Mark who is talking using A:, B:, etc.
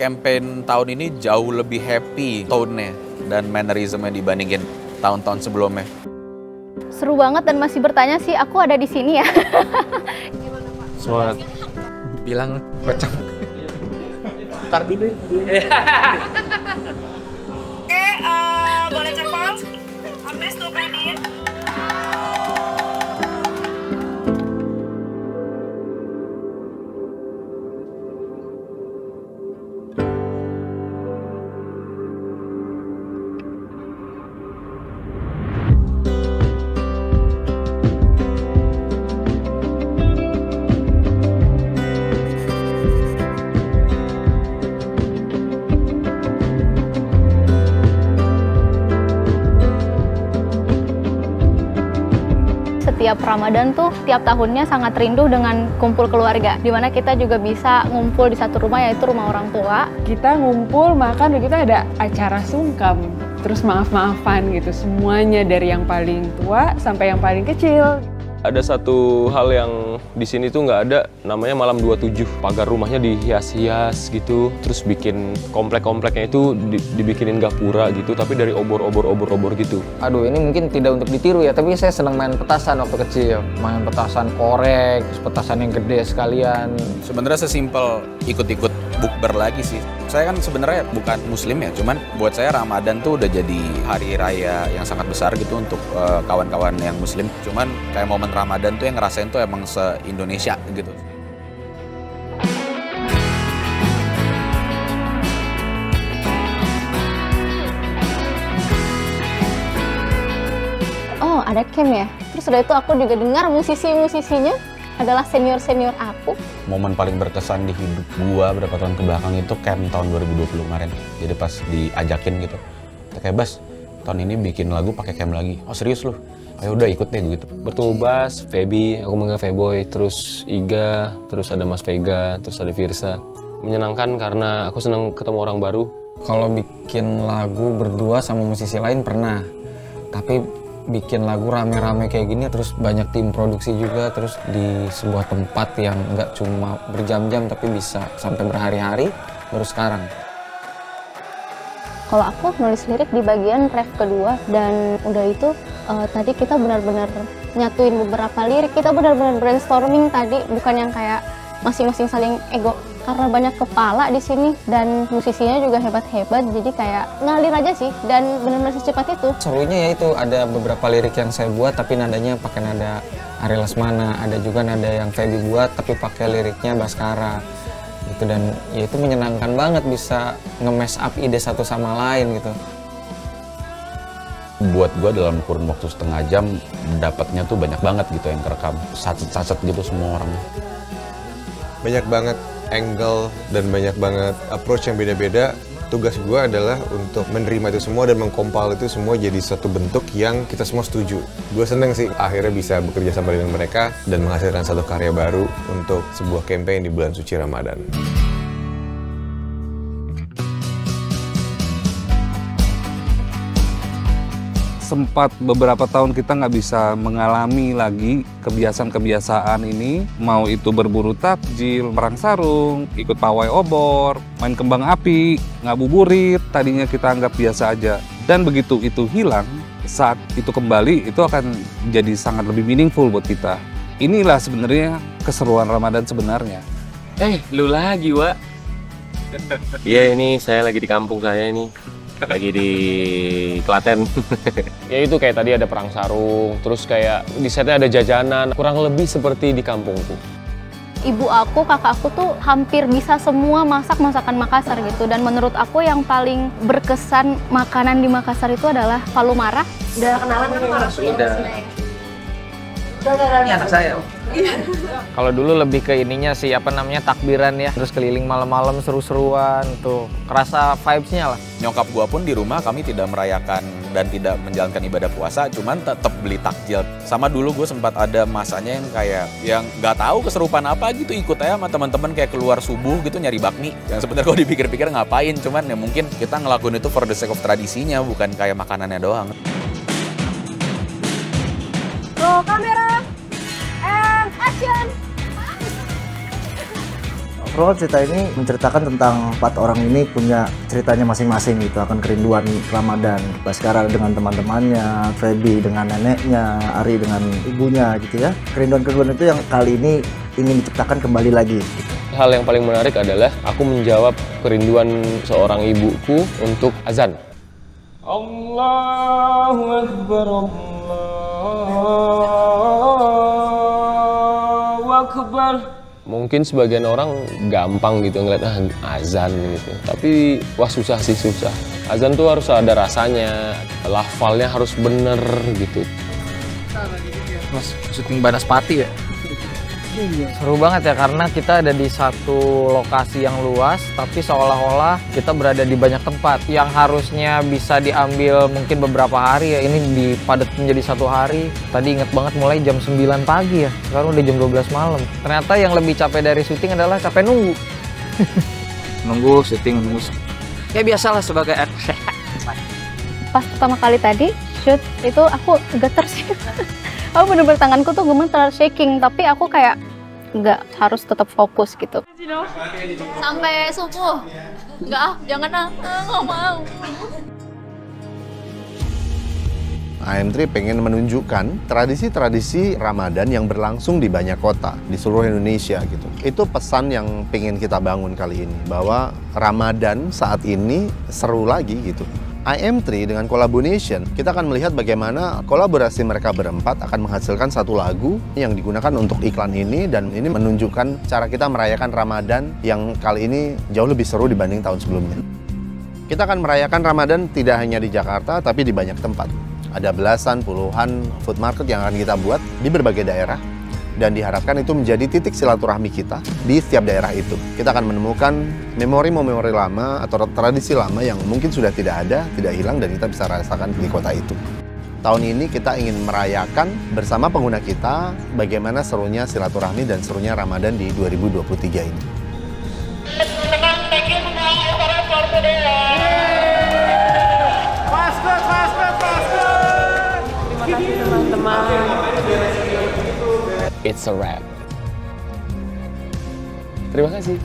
A: campaign tahun ini jauh lebih happy tone-nya dan mannerism-nya dibandingin tahun-tahun sebelumnya.
B: Seru banget dan masih bertanya sih, aku ada di sini ya.
A: Semangat. Bilang kocak. Ntar dulu.
C: Oke, boleh cepat. Amnes tuh ready.
B: Setiap Ramadan tuh tiap tahunnya sangat rindu dengan kumpul keluarga, dimana kita juga bisa ngumpul di satu rumah, yaitu rumah orang tua.
D: Kita ngumpul makan dan kita ada acara sungkem, terus maaf-maafan gitu, semuanya dari yang paling tua sampai yang paling kecil.
E: Ada satu hal yang di sini tuh nggak ada, namanya malam 27. Pagar rumahnya dihias-hias gitu, terus bikin komplek-kompleknya itu dibikinin gapura gitu, tapi dari obor gitu.
F: Aduh, ini mungkin tidak untuk ditiru ya, tapi saya senang main petasan waktu kecil. Main petasan korek, petasan yang gede sekalian.
A: Sebenarnya sesimpel ikut-ikut bukber lagi sih. Saya kan sebenarnya bukan muslim ya, cuman buat saya Ramadan tuh udah jadi hari raya yang sangat besar gitu untuk kawan-kawan yang muslim. Cuman kayak momen Ramadan tuh yang ngerasain tuh emang se-Indonesia gitu.
B: Oh, ada camp ya? Terus udah itu aku juga dengar musisi-musisinya adalah senior-senior aku.
G: Momen paling berkesan di hidup gua berapa tahun kebelakang itu camp tahun 2020 kemarin. Jadi pas diajakin gitu, kayak Bas, tahun ini bikin lagu pakai camp lagi. Oh serius lu? Ya udah ikut deh gitu.
E: Bertemu Bas, Feby, aku manggil Feboy, terus Iga, terus ada Mas Vega, terus ada Virsa. Menyenangkan karena aku senang ketemu orang baru.
F: Kalau bikin lagu berdua sama musisi lain pernah, tapi bikin lagu rame-rame kayak gini terus banyak tim produksi juga, terus di sebuah tempat yang nggak cuma berjam-jam tapi bisa sampai berhari-hari, baru sekarang.
B: Kalau aku nulis lirik di bagian ref kedua, dan udah itu tadi kita benar-benar nyatuin beberapa lirik, kita benar-benar brainstorming tadi, bukan yang kayak masing-masing saling ego. Karena banyak kepala di sini dan musisinya juga hebat-hebat, jadi kayak ngalir aja sih dan benar-benar secepat itu.
F: Serunya ya itu ada beberapa lirik yang saya buat tapi nadanya pakai nada Ari Lesmana, ada juga nada yang Feby buat tapi pakai liriknya Baskara gitu, dan ya itu menyenangkan banget bisa nge-mash up ide satu sama lain gitu.
G: Buat gua dalam kurun waktu setengah jam dapatnya tuh banyak banget gitu yang kerekam, sacet-sacet gitu semua orangnya.
H: Banyak banget angle dan banyak banget approach yang beda-beda. Tugas gue adalah untuk menerima itu semua dan mengkompil itu semua jadi satu bentuk yang kita semua setuju. Gue seneng sih akhirnya bisa bekerja sama dengan mereka dan menghasilkan satu karya baru untuk sebuah campaign di bulan suci Ramadan.
I: Sempat beberapa tahun kita nggak bisa mengalami lagi kebiasaan-kebiasaan ini, mau itu berburu takjil, perang sarung, ikut pawai obor, main kembang api, ngabuburit, tadinya kita anggap biasa aja. Dan begitu itu hilang, saat itu kembali, itu akan jadi sangat lebih meaningful buat kita. Inilah sebenarnya keseruan Ramadan sebenarnya.
E: Lu lagi, Wak. Iya, ini saya lagi di kampung saya ini. Lagi di Klaten. Ya itu kayak tadi ada perang sarung, terus kayak di setnya ada jajanan, kurang lebih seperti di kampungku.
B: Ibu aku, kakak aku tuh hampir bisa semua masakan Makassar gitu, dan menurut aku yang paling berkesan makanan di Makassar itu adalah palu mara.
C: Udah kenalan kan sama Rasul?
J: Udah. Ini anak saya. Kalau dulu lebih ke ininya sih, apa namanya, takbiran ya, terus keliling malam-malam seru-seruan tuh, kerasa vibes-nya lah.
A: Nyokap gua pun di rumah kami tidak merayakan dan tidak menjalankan ibadah puasa, cuman tetap beli takjil. Sama dulu gue sempat ada masanya yang kayak yang nggak tahu keserupan apa gitu, ikut aja sama teman-teman kayak keluar subuh gitu nyari bakmi. Yang sebenarnya kalau dipikir-pikir ngapain, cuman ya mungkin kita ngelakuin itu for the sake of tradisinya, bukan kayak makanannya doang.
C: Kamera, and action!
K: overall cerita ini menceritakan tentang 4 orang ini punya ceritanya masing-masing gitu, akan kerinduan Ramadan. Baskara dengan teman-temannya, Feby dengan neneknya, Ari dengan ibunya gitu ya. Kerinduan-kerinduan itu yang kali ini ingin diciptakan kembali lagi gitu.
E: Hal yang paling menarik adalah aku menjawab kerinduan seorang ibuku untuk azan. Allahu Akbar, Allahu Akbar. Mungkin sebagian orang gampang gitu ngeliat azan gitu. Tapi wah susah sih, susah. Azan tuh harus ada rasanya, lafalnya harus bener gitu.
J: Mas syuting Banaspati ya? Seru banget ya, karena kita ada di satu lokasi yang luas, tapi seolah-olah kita berada di banyak tempat. Yang harusnya bisa diambil mungkin beberapa hari ya, ini dipadat menjadi 1 hari. Tadi inget banget mulai jam 9 pagi ya, sekarang udah jam 12 malam. Ternyata yang lebih capek dari syuting adalah capek nunggu.
I: Nunggu syuting, nunggu.
J: Ya biasalah sebagai aktor.
B: Pas pertama kali tadi shoot itu aku getar sih. Aku bener-bener tanganku tuh gemetar, shaking, tapi aku kayak nggak, harus tetap fokus gitu.
L: Sampai subuh. Enggak, jangan nggak mau.
M: AM3 pengen menunjukkan tradisi-tradisi Ramadan yang berlangsung di banyak kota di seluruh Indonesia gitu. Itu pesan yang pengen kita bangun kali ini, bahwa Ramadan saat ini seru lagi gitu. AM3 dengan Collaboration, kita akan melihat bagaimana kolaborasi mereka berempat akan menghasilkan satu lagu yang digunakan untuk iklan ini, dan ini menunjukkan cara kita merayakan Ramadan yang kali ini jauh lebih seru dibanding tahun sebelumnya. Kita akan merayakan Ramadan tidak hanya di Jakarta, tapi di banyak tempat. Ada belasan, puluhan food market yang akan kita buat di berbagai daerah, dan diharapkan itu menjadi titik silaturahmi kita di setiap daerah itu. Kita akan menemukan memori-memori lama atau tradisi lama yang mungkin sudah tidak ada, tidak hilang, dan kita bisa rasakan di kota itu. Tahun ini kita ingin merayakan bersama pengguna kita bagaimana serunya silaturahmi dan serunya Ramadan di 2023 ini.
D: Terima kasih teman-teman.
E: It's a wrap. Terima kasih.